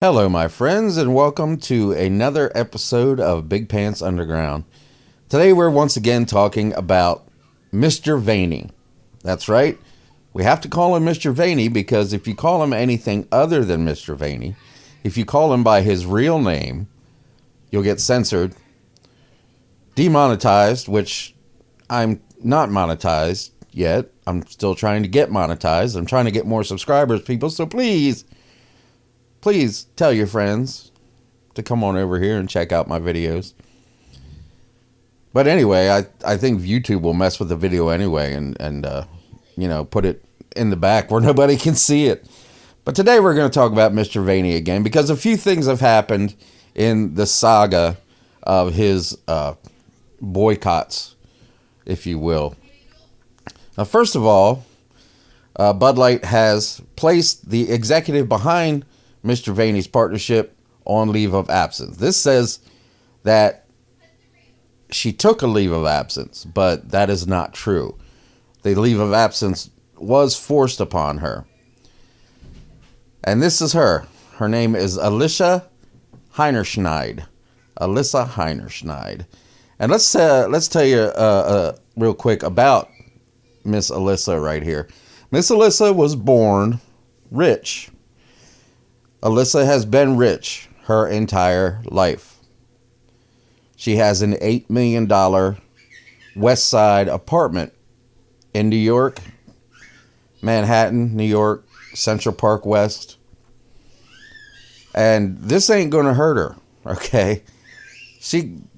Hello, my friends, and welcome to another episode of Big Pants Underground. Today, we're once again talking about Mr. Vaney. That's right. We have to call him Mr. Vaney because if you call him anything other than Mr. Vaney, if you call him by his real name, you'll get censored, demonetized, which I'm not monetized yet. I'm still trying to get monetized. I'm trying to get more subscribers, people, so please tell your friends to come on over here and check out my videos. But anyway, I think YouTube will mess with the video anyway and put it in the back where nobody can see it. But today we're going to talk about Mr. Vaney again because a few things have happened in the saga of his boycotts, if you will. Now, first of all, Bud Light has placed the executive behind Mr. Vaney's partnership on leave of absence. This says that she took a leave of absence, but that is not true. The leave of absence was forced upon her. And this is her. Her name is Alyssa Heinerschneid. Alyssa Heinerschneid. And let's tell you real quick about Miss Alyssa right here. Miss Alyssa was born rich. Alyssa has been rich her entire life. She has an $8 million West Side apartment in New York, Manhattan, New York, Central Park West. And this ain't going to hurt her, okay?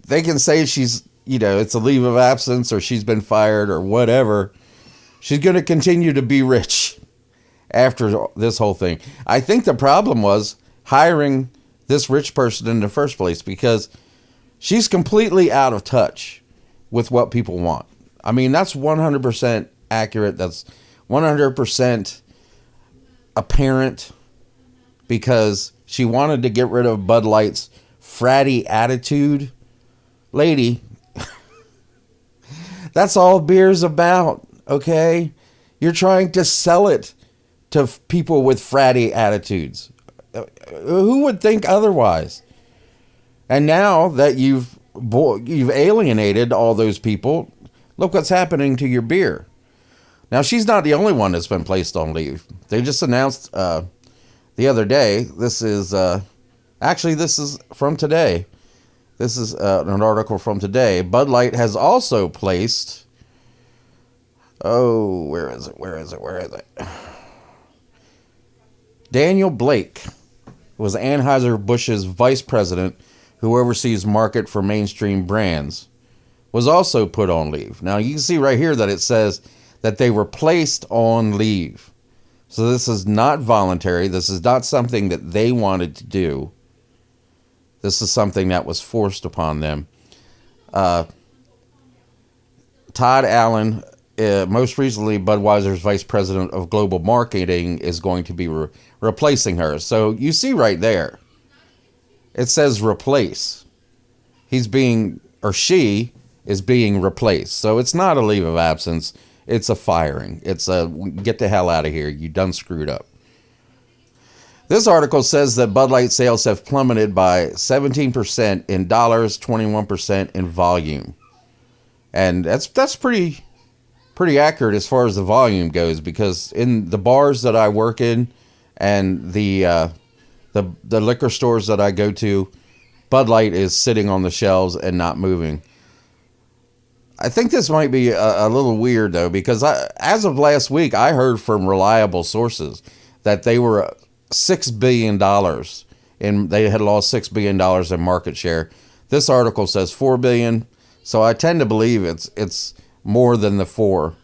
They can say she's, it's a leave of absence or she's been fired or whatever. She's going to continue to be rich after this whole thing. I think the problem was hiring this rich person in the first place because she's completely out of touch with what people want. I mean, that's 100% accurate. That's 100% apparent because she wanted to get rid of Bud Light's fratty attitude. Lady, that's all beer's about, okay? You're trying to sell it to people with fratty attitudes. Who would think otherwise? And now that you've alienated all those people, look what's happening to your beer. Now, she's not the only one that's been placed on leave. They just announced the other day, this is from today. This is an article from today. Bud Light has also placed, where is it? Daniel Blake was Anheuser-Busch's vice president who oversees market for mainstream brands, was also put on leave. Now, you can see right here that it says that they were placed on leave. So this is not voluntary. This is not something that they wanted to do. This is something that was forced upon them. Todd Allen, most recently Budweiser's vice president of global marketing, is going to be replacing her. So you see right there, it says replace. She is being replaced. So it's not a leave of absence. It's a firing. It's a get the hell out of here. You done screwed up. This article says that Bud Light sales have plummeted by 17% in dollars, 21% in volume. And that's pretty accurate as far as the volume goes, because in the bars that I work in and the liquor stores that I go to, Bud Light is sitting on the shelves and not moving. I think this might be a little weird, though, because as of last week, I heard from reliable sources that they were $6 billion and they had lost $6 billion in market share. This article says $4 billion, so I tend to believe it's more than the 4,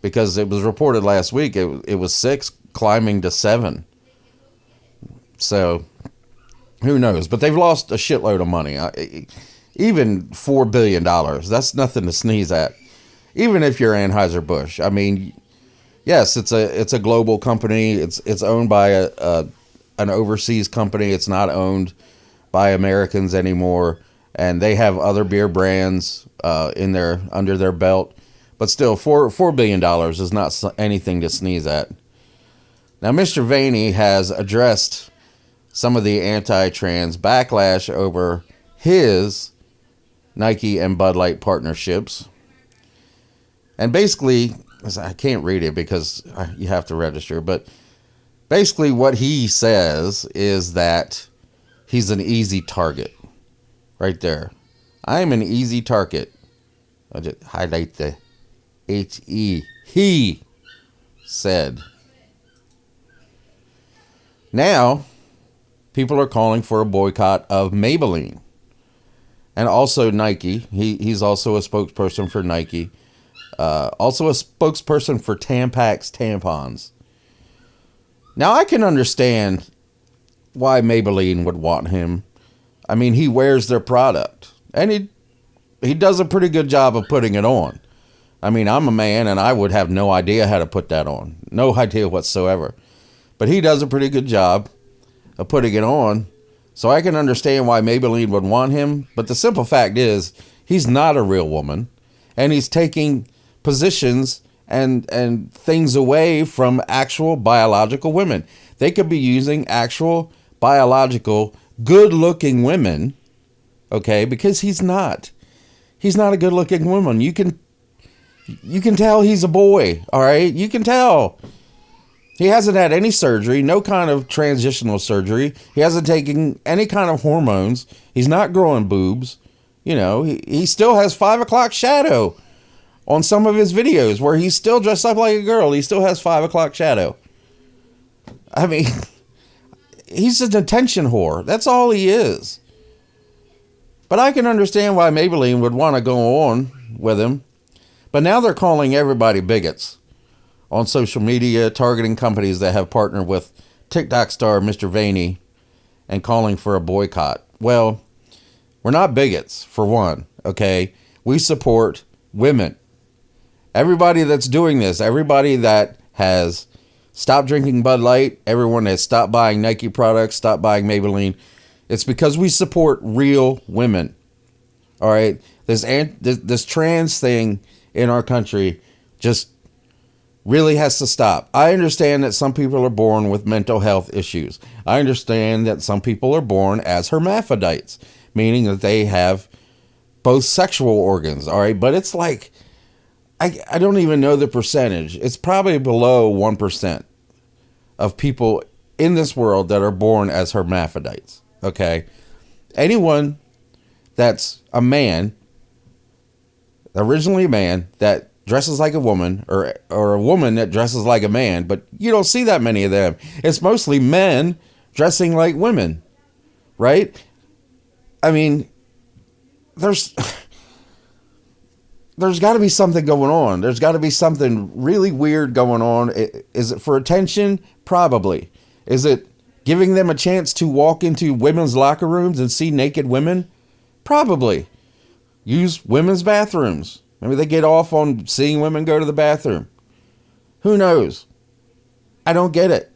because it was reported last week it was 6 climbing to 7. So who knows? But they've lost a shitload of money. Even $4 billion, that's nothing to sneeze at. Even if you're Anheuser-Busch. I mean, yes, it's a global company. It's owned by an overseas company. It's not owned by Americans anymore. And they have other beer brands under their belt. But still, $4 billion is not anything to sneeze at. Now, Mr. Vaney has addressed some of the anti-trans backlash over his Nike and Bud Light partnerships. And basically, I can't read it because you have to register, but basically what he says is that he's an easy target. Right there. I am an easy target. I'll just highlight the H-E. He said. Now, people are calling for a boycott of Maybelline. And also Nike. He's also a spokesperson for Nike. Also a spokesperson for Tampax tampons. Now, I can understand why Maybelline would want him. I mean, he wears their product. And he does a pretty good job of putting it on. I mean, I'm a man and I would have no idea how to put that on. No idea whatsoever. But he does a pretty good job of putting it on. So I can understand why Maybelline would want him. But the simple fact is, he's not a real woman. And he's taking positions and things away from actual biological women. They could be using actual biological good-looking women, okay, because he's not. He's not a good-looking woman. You can tell he's a boy, all right? You can tell. He hasn't had any surgery, no kind of transitional surgery. He hasn't taken any kind of hormones. He's not growing boobs. You know, he still has 5 o'clock shadow on some of his videos where he's still dressed up like a girl. He still has 5 o'clock shadow. I mean, he's an attention whore. That's all he is. But I can understand why Maybelline would want to go on with him. But now they're calling everybody bigots on social media, targeting companies that have partnered with TikTok star Mr. Vaney and calling for a boycott. Well, we're not bigots, for one, okay? We support women. Everybody that's doing this, everybody that has stopped drinking Bud Light, everyone that's stopped buying Nike products, stopped buying Maybelline, it's because we support real women. All right? This trans thing in our country just really has to stop. I understand that some people are born with mental health issues. I understand that some people are born as hermaphrodites, meaning that they have both sexual organs. All right? But it's like, I don't even know the percentage. It's probably below 1% of people in this world that are born as hermaphrodites. Okay? Anyone that's a man, originally a man, that dresses like a woman, or a woman that dresses like a man, but you don't see that many of them. It's mostly men dressing like women. Right? I mean, there's got to be something going on. There's got to be something really weird going on. Is it for attention? Probably. Is it giving them a chance to walk into women's locker rooms and see naked women? Probably. Use women's bathrooms. Maybe they get off on seeing women go to the bathroom. Who knows? I don't get it.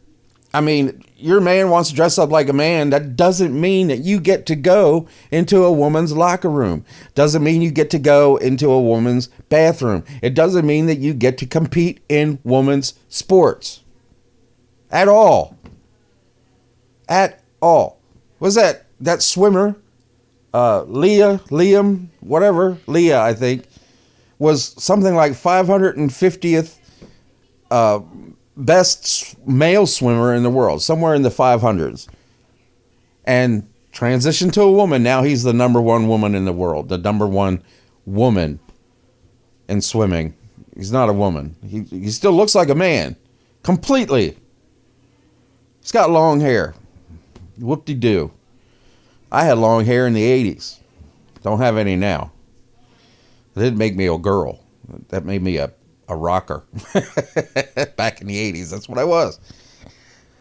I mean, your man wants to dress up like a man. That doesn't mean that you get to go into a woman's locker room. Doesn't mean you get to go into a woman's bathroom. It doesn't mean that you get to compete in women's sports. At all. At all. Was that swimmer? Leah, I think, was something like 550th best male swimmer in the world, somewhere in the 500s, and transitioned to a woman. Now he's the number one woman in the world, the number one woman in swimming. He's not a woman. He still looks like a man, completely. He's got long hair. Whoop-de-doo. I had long hair in the 80s. Don't have any now. It didn't make me a girl. That made me a rocker. Back in the 80s, that's what I was.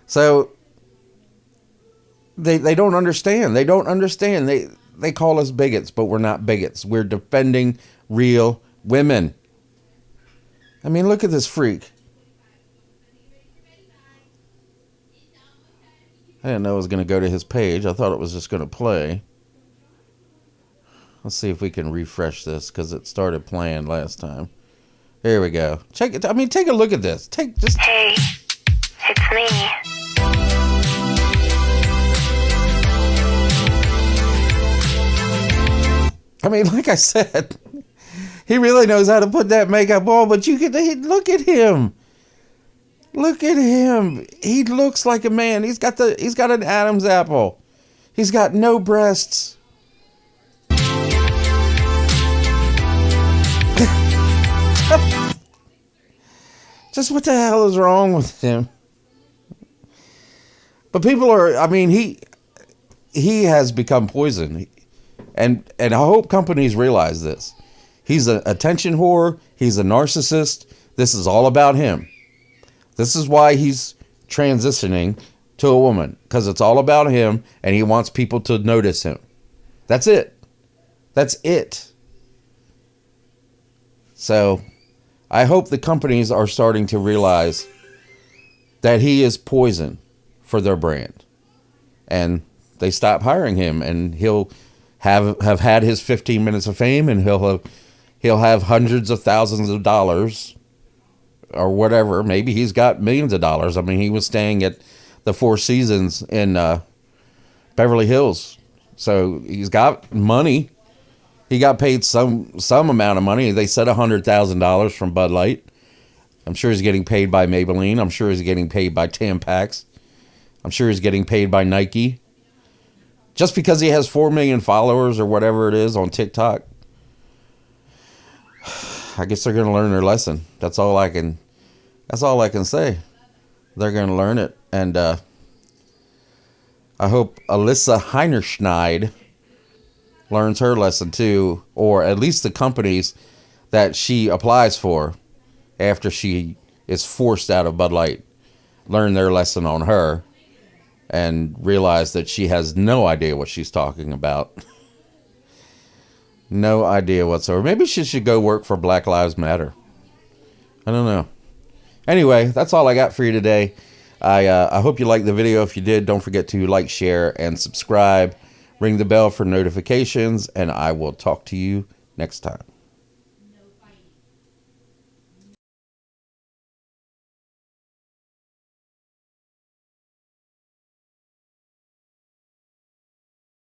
So they don't understand. They don't understand. They call us bigots, but we're not bigots. We're defending real women. I mean, look at this freak. I didn't know it was going to go to his page. I thought it was just going to play. Let's see if we can refresh this, because it started playing last time. Here we go. Check it. I mean, take a look at this. Hey, it's me. I mean, like I said, he really knows how to put that makeup on, but you can look at him. Look at him. He looks like a man. He's got an Adam's apple. He's got no breasts. Just what the hell is wrong with him? But people are, I mean, he has become poison. And I hope companies realize this. He's an attention whore. He's a narcissist. This is all about him. This is why he's transitioning to a woman, because it's all about him and he wants people to notice him. That's it. That's it. So I hope the companies are starting to realize that he is poison for their brand, and they stop hiring him, and he'll have had his 15 minutes of fame, and he'll have hundreds of thousands of dollars or whatever. Maybe he's got millions of dollars. I mean, he was staying at the Four Seasons in Beverly Hills, so he's got money. He got paid some amount of money. They said $100,000 from Bud Light. I'm sure he's getting paid by Maybelline. I'm sure he's getting paid by Tampax. I'm sure he's getting paid by Nike. Just because he has 4 million followers or whatever it is on TikTok. I guess they're going to learn their lesson. That's all I can say. They're going to learn it. And I hope Alyssa Heinerschneid learns her lesson too, or at least the companies that she applies for after she is forced out of Bud Light learn their lesson on her and realize that she has no idea what she's talking about. No idea whatsoever. Maybe she should go work for Black Lives Matter. I don't know. Anyway, that's all I got for you today. I hope you liked the video. If you did, don't forget to like, share, and subscribe. Ring the bell for notifications, and I will talk to you next time.